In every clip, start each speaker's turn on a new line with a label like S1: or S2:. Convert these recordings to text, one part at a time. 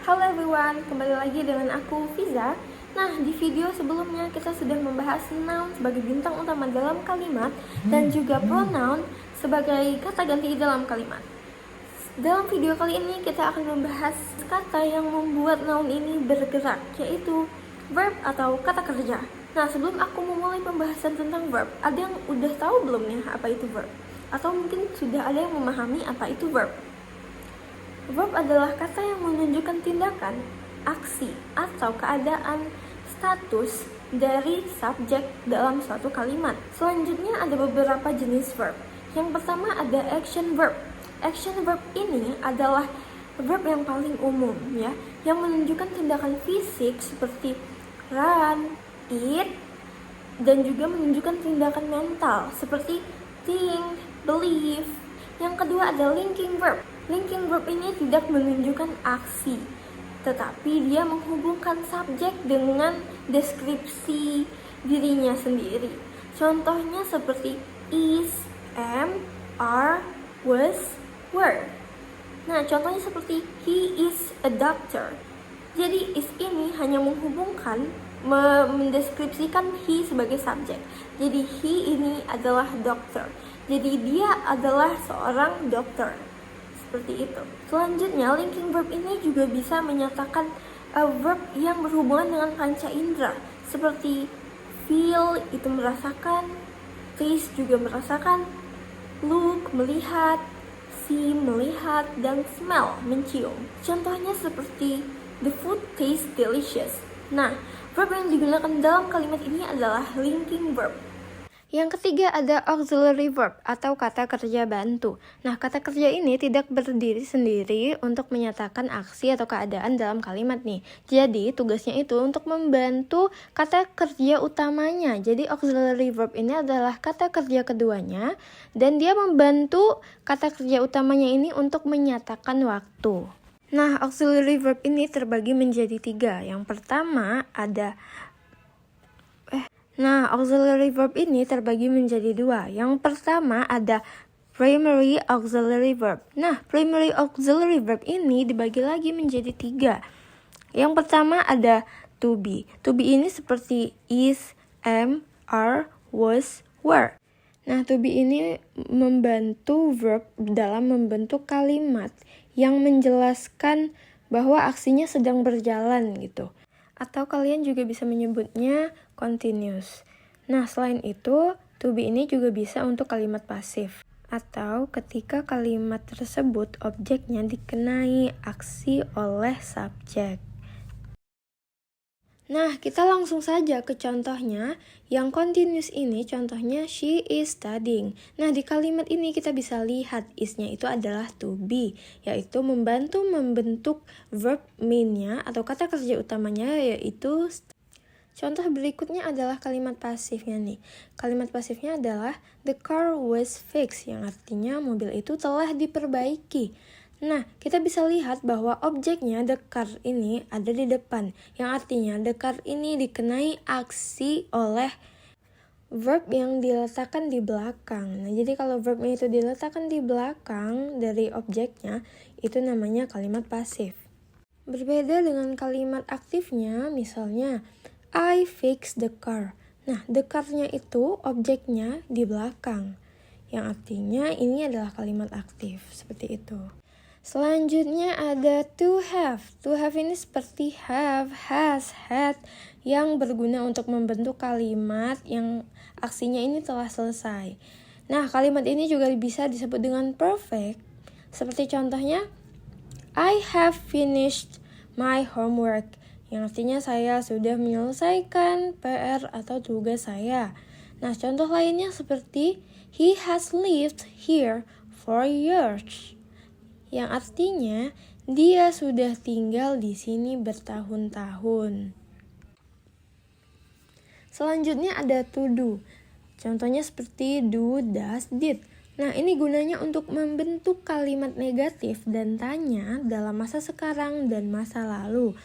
S1: Halo everyone, kembali lagi dengan aku Fiza. Nah, di video sebelumnya kita sudah membahas noun sebagai bintang utama dalam kalimat dan juga pronoun sebagai kata ganti dalam kalimat. Dalam video kali ini kita akan membahas kata yang membuat noun ini bergerak, yaitu verb atau kata kerja. Nah, sebelum aku memulai pembahasan tentang verb, ada yang udah tahu belum nih apa itu verb? Atau mungkin sudah ada yang memahami apa itu verb? Verb adalah kata yang menunjukkan tindakan, aksi, atau keadaan, status dari subjek dalam suatu kalimat. Selanjutnya ada beberapa jenis verb. Yang pertama ada action verb. Action verb ini adalah verb yang paling umum ya, yang menunjukkan tindakan fisik seperti run, eat, dan juga menunjukkan tindakan mental seperti think, believe. Yang kedua ada linking verb. Linking verb ini tidak menunjukkan aksi, tetapi dia menghubungkan subjek dengan deskripsi dirinya sendiri. Contohnya seperti is, am, are, was, were. Nah, contohnya seperti he is a doctor. Jadi is ini hanya menghubungkan, mendeskripsikan he sebagai subjek. Jadi he ini adalah dokter. Jadi dia adalah seorang dokter. Seperti itu. Selanjutnya, linking verb ini juga bisa menyatakan verb yang berhubungan dengan panca indera, seperti feel itu merasakan, taste juga merasakan, look melihat, see melihat, dan smell mencium. Contohnya seperti the food tastes delicious. Nah, verb yang digunakan dalam kalimat ini adalah linking verb. Yang ketiga ada auxiliary verb atau kata kerja bantu. Nah, kata kerja ini tidak berdiri sendiri untuk menyatakan aksi atau keadaan dalam kalimat nih. Jadi, tugasnya itu untuk membantu kata kerja utamanya. Jadi, auxiliary verb ini adalah kata kerja keduanya dan dia membantu kata kerja utamanya ini untuk menyatakan waktu. Nah, auxiliary verb ini terbagi menjadi 3. Yang pertama ada auxiliary verb ini terbagi menjadi 2. Yang pertama ada primary auxiliary verb. Nah, primary auxiliary verb ini dibagi lagi menjadi 3. Yang pertama ada to be. To be ini seperti is, am, are, was, were. Nah, to be ini membantu verb dalam membentuk kalimat yang menjelaskan bahwa aksinya sedang berjalan gitu. Atau kalian juga bisa menyebutnya continuous. Nah, selain itu, to be ini juga bisa untuk kalimat pasif. Atau ketika kalimat tersebut objeknya dikenai aksi oleh subjek. Nah, kita langsung saja ke contohnya. Yang continuous ini contohnya she is studying. Nah, di kalimat ini kita bisa lihat is-nya itu adalah to be, yaitu membantu membentuk verb main-nya atau kata kerja utamanya yaitu contoh berikutnya adalah kalimat pasifnya nih. Kalimat pasifnya adalah the car was fixed, yang artinya mobil itu telah diperbaiki. Nah, kita bisa lihat bahwa objeknya the car ini ada di depan, yang artinya the car ini dikenai aksi oleh verb yang diletakkan di belakang. Nah, jadi kalau verbnya itu diletakkan di belakang dari objeknya, itu namanya kalimat pasif. Berbeda dengan kalimat aktifnya, misalnya I fixed the car. Nah, the car-nya itu objeknya di belakang, yang artinya ini adalah kalimat aktif, seperti itu. Selanjutnya ada to have. To have ini seperti have, has, had, yang berguna untuk membentuk kalimat yang aksinya ini telah selesai. Nah, kalimat ini juga bisa disebut dengan perfect. Seperti contohnya, I have finished my homework, yang artinya saya sudah menyelesaikan PR atau tugas saya. Nah, contoh lainnya seperti he has lived here for years, yang artinya dia sudah tinggal di sini bertahun-tahun. Selanjutnya ada to do. Contohnya seperti do, does, did. Nah, ini gunanya untuk membentuk kalimat negatif dan tanya dalam masa sekarang dan masa lalu.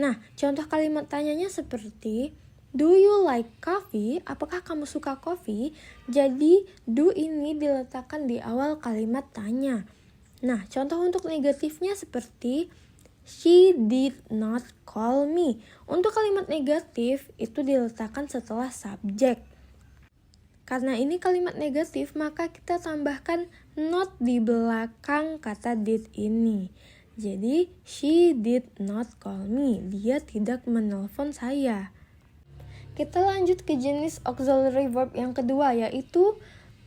S1: Nah, contoh kalimat tanyanya seperti do you like coffee? Apakah kamu suka kopi? Jadi, do ini diletakkan di awal kalimat tanya. Nah, contoh untuk negatifnya seperti She did not call me. Untuk kalimat negatif itu diletakkan setelah subjek. Karena ini kalimat negatif, maka kita tambahkan not di belakang kata did ini. Jadi, she did not call me. Dia tidak menelpon saya. Kita lanjut ke jenis auxiliary verb yang kedua, yaitu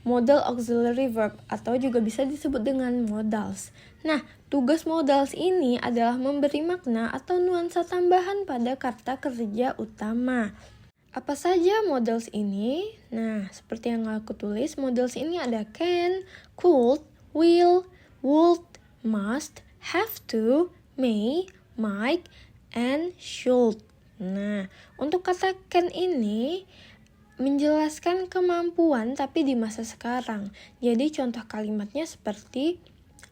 S1: modal auxiliary verb atau juga bisa disebut dengan modals. Nah, tugas modals ini adalah memberi makna atau nuansa tambahan pada kata kerja utama. Apa saja modals ini? Nah, seperti yang aku tulis, modals ini ada can, could, will, would, must, have to, may, might, and should. Nah, untuk kata can ini menjelaskan kemampuan tapi di masa sekarang. Jadi contoh kalimatnya seperti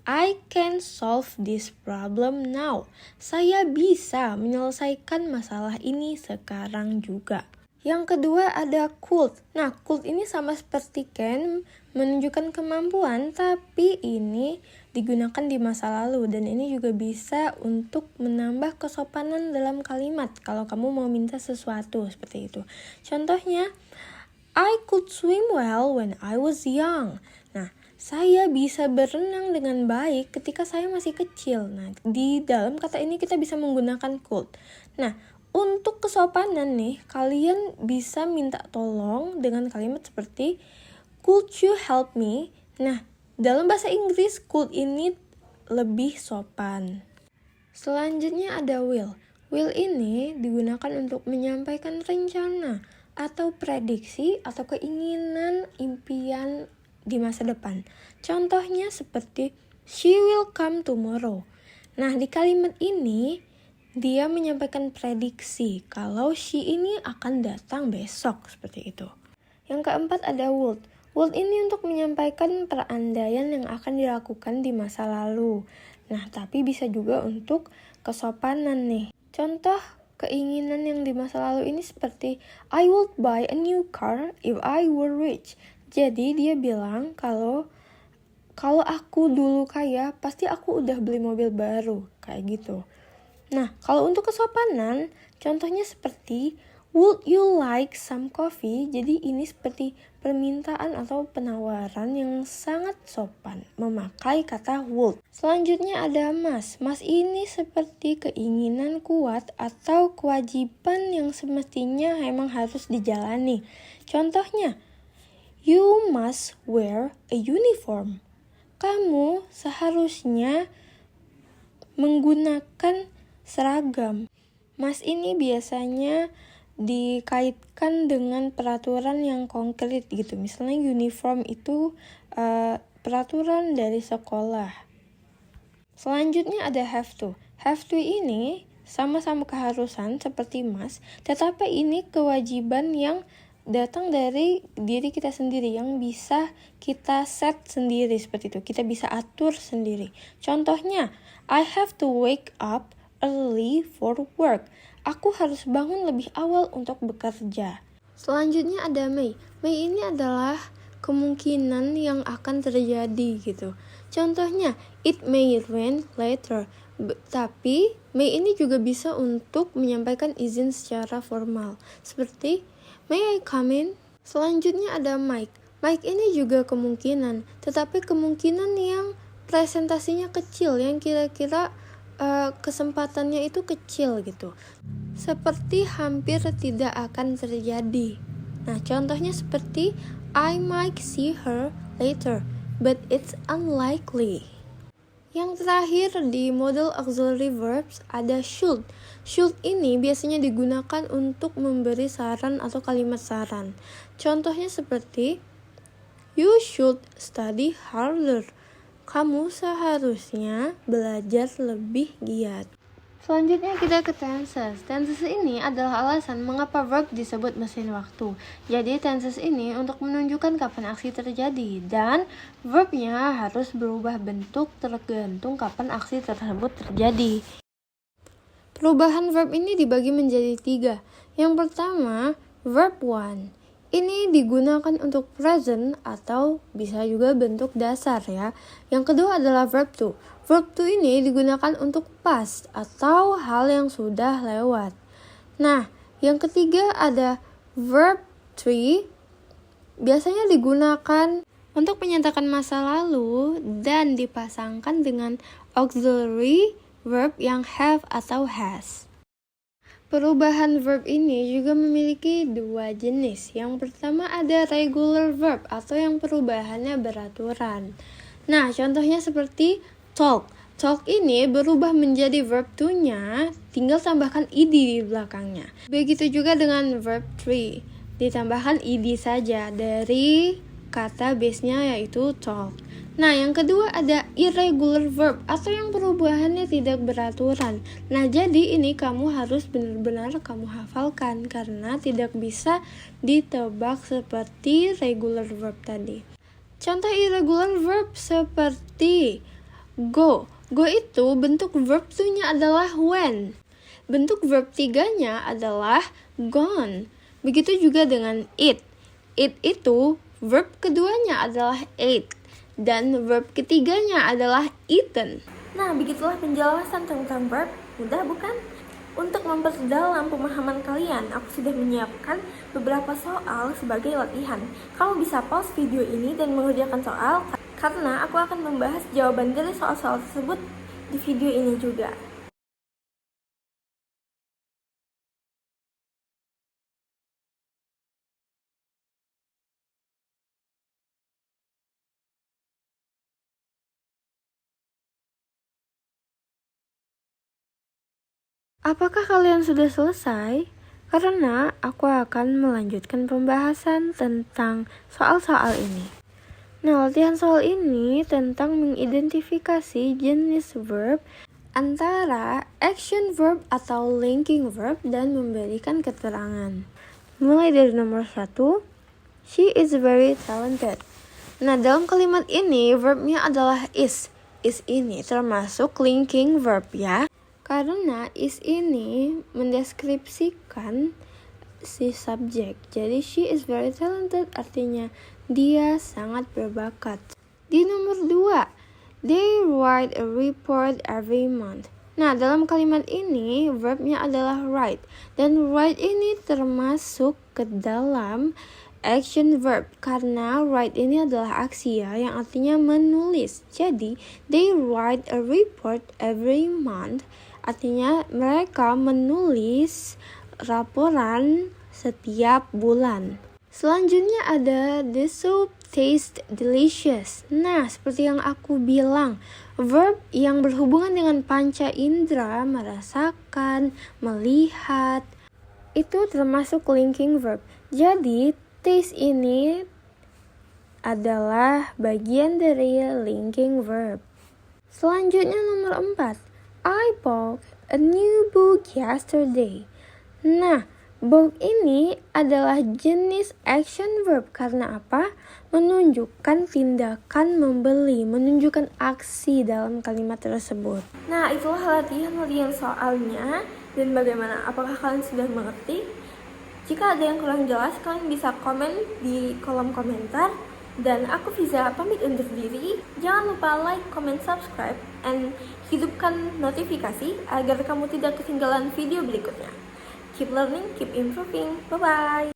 S1: I can solve this problem now. Saya bisa menyelesaikan masalah ini sekarang juga. Yang kedua ada could. Nah, could ini sama seperti can, menunjukkan kemampuan, tapi ini digunakan di masa lalu. Dan ini juga bisa untuk menambah kesopanan dalam kalimat kalau kamu mau minta sesuatu seperti itu. Contohnya, I could swim well when I was young. Nah, saya bisa berenang dengan baik ketika saya masih kecil. Nah, di dalam kata ini kita bisa menggunakan could. Nah, untuk kesopanan nih, kalian bisa minta tolong dengan kalimat seperti could you help me? Nah, dalam bahasa Inggris could ini lebih sopan. Selanjutnya ada will. Will ini digunakan untuk menyampaikan rencana atau prediksi atau keinginan, impian di masa depan. Contohnya seperti she will come tomorrow. Nah, di kalimat ini dia menyampaikan prediksi kalau she ini akan datang besok, seperti itu. Yang keempat ada would. Would ini untuk menyampaikan perandaian yang akan dilakukan di masa lalu. Nah, tapi bisa juga untuk kesopanan nih. Contoh keinginan yang di masa lalu ini seperti I would buy a new car if I were rich. Jadi dia bilang kalau aku dulu kaya, pasti aku udah beli mobil baru, kayak gitu. Nah, kalau untuk kesopanan, contohnya seperti would you like some coffee? Jadi ini seperti permintaan atau penawaran yang sangat sopan, memakai kata would. Selanjutnya ada must. Must ini seperti keinginan kuat atau kewajiban yang semestinya memang harus dijalani. Contohnya, you must wear a uniform. Kamu seharusnya menggunakan seragam. Must ini biasanya dikaitkan dengan peraturan yang konkret gitu. Misalnya uniform itu peraturan dari sekolah. Selanjutnya ada have to. Have to ini sama-sama keharusan seperti must, tetapi ini kewajiban yang datang dari diri kita sendiri yang bisa kita set sendiri seperti itu. Kita bisa atur sendiri. Contohnya, I have to wake up early for work. Aku harus bangun lebih awal untuk bekerja. Selanjutnya ada may. May ini adalah kemungkinan yang akan terjadi gitu. Contohnya, it may rain later. Tapi may ini juga bisa untuk menyampaikan izin secara formal. Seperti, may I come in? Selanjutnya ada might. Might ini juga kemungkinan, tetapi kemungkinan yang presentasinya kecil, yang kira-kira kesempatannya itu kecil gitu. Seperti hampir tidak akan terjadi. Nah, contohnya seperti I might see her later, but it's unlikely. Yang terakhir di model auxiliary verbs ada should. Should ini biasanya digunakan untuk memberi saran atau kalimat saran. Contohnya seperti you should study harder. Kamu seharusnya belajar lebih giat. Selanjutnya kita ke tenses. Tenses ini adalah alasan mengapa verb disebut mesin waktu. Jadi tenses ini untuk menunjukkan kapan aksi terjadi dan verbnya harus berubah bentuk tergantung kapan aksi tersebut terjadi. Perubahan verb ini dibagi menjadi 3. Yang pertama, verb 1. Ini digunakan untuk present atau bisa juga bentuk dasar ya. Yang kedua adalah verb to. Verb to ini digunakan untuk past atau hal yang sudah lewat. Nah, yang ketiga ada verb three. Biasanya digunakan untuk menyatakan masa lalu dan dipasangkan dengan auxiliary verb yang have atau has. Perubahan verb ini juga memiliki dua jenis. Yang pertama ada regular verb atau yang perubahannya beraturan. Nah, contohnya seperti talk. Talk ini berubah menjadi verb to-nya, tinggal tambahkan ed di belakangnya. Begitu juga dengan verb three. Ditambahkan ed saja dari kata base-nya yaitu talk. Nah, yang kedua ada irregular verb atau yang perubahannya tidak beraturan. Nah, jadi ini kamu harus benar-benar kamu hafalkan karena tidak bisa ditebak seperti regular verb tadi. Contoh irregular verb seperti go. Go itu bentuk verb 2-nya adalah when. Bentuk verb 3-nya adalah gone. Begitu juga dengan eat. Eat itu verb keduanya adalah ate. Dan verb ketiganya adalah eaten. Nah, begitulah penjelasan tentang verb. Mudah bukan? Untuk memperdalam pemahaman kalian, aku sudah menyiapkan beberapa soal sebagai latihan. Kamu bisa pause video ini dan mengerjakan soal, karena aku akan membahas jawaban dari soal-soal tersebut di video ini juga. Apakah kalian sudah selesai? Karena aku akan melanjutkan pembahasan tentang soal-soal ini. Nah, latihan soal ini tentang mengidentifikasi jenis verb antara action verb atau linking verb dan memberikan keterangan. Mulai dari nomor 1, she is very talented. Nah, dalam kalimat ini verbnya adalah is. Is ini termasuk linking verb ya. Karena is ini mendeskripsikan si subjek. Jadi she is very talented artinya dia sangat berbakat. Di nomor 2, they write a report every month. Nah, dalam kalimat ini verbnya adalah write. Dan write ini termasuk ke dalam action verb karena write ini adalah aksi ya, yang artinya menulis. Jadi they write a report every month artinya mereka menulis laporan setiap bulan. Selanjutnya ada the soup tastes delicious. Nah, seperti yang aku bilang, verb yang berhubungan dengan panca indera, merasakan, melihat, itu termasuk linking verb. Jadi, taste ini adalah bagian dari linking verb. Selanjutnya nomor 4. I bought a new book yesterday. Nah, bought ini adalah jenis action verb karena apa? Menunjukkan tindakan membeli, menunjukkan aksi dalam kalimat tersebut. Nah, itulah latihan soalnya. Dan bagaimana? Apakah kalian sudah mengerti? Jika ada yang kurang jelas, kalian bisa komen di kolom komentar. Dan aku Fiza pamit undur diri. Jangan lupa like, comment, subscribe, and hidupkan notifikasi agar kamu tidak ketinggalan video berikutnya. Keep learning, keep improving. Bye-bye.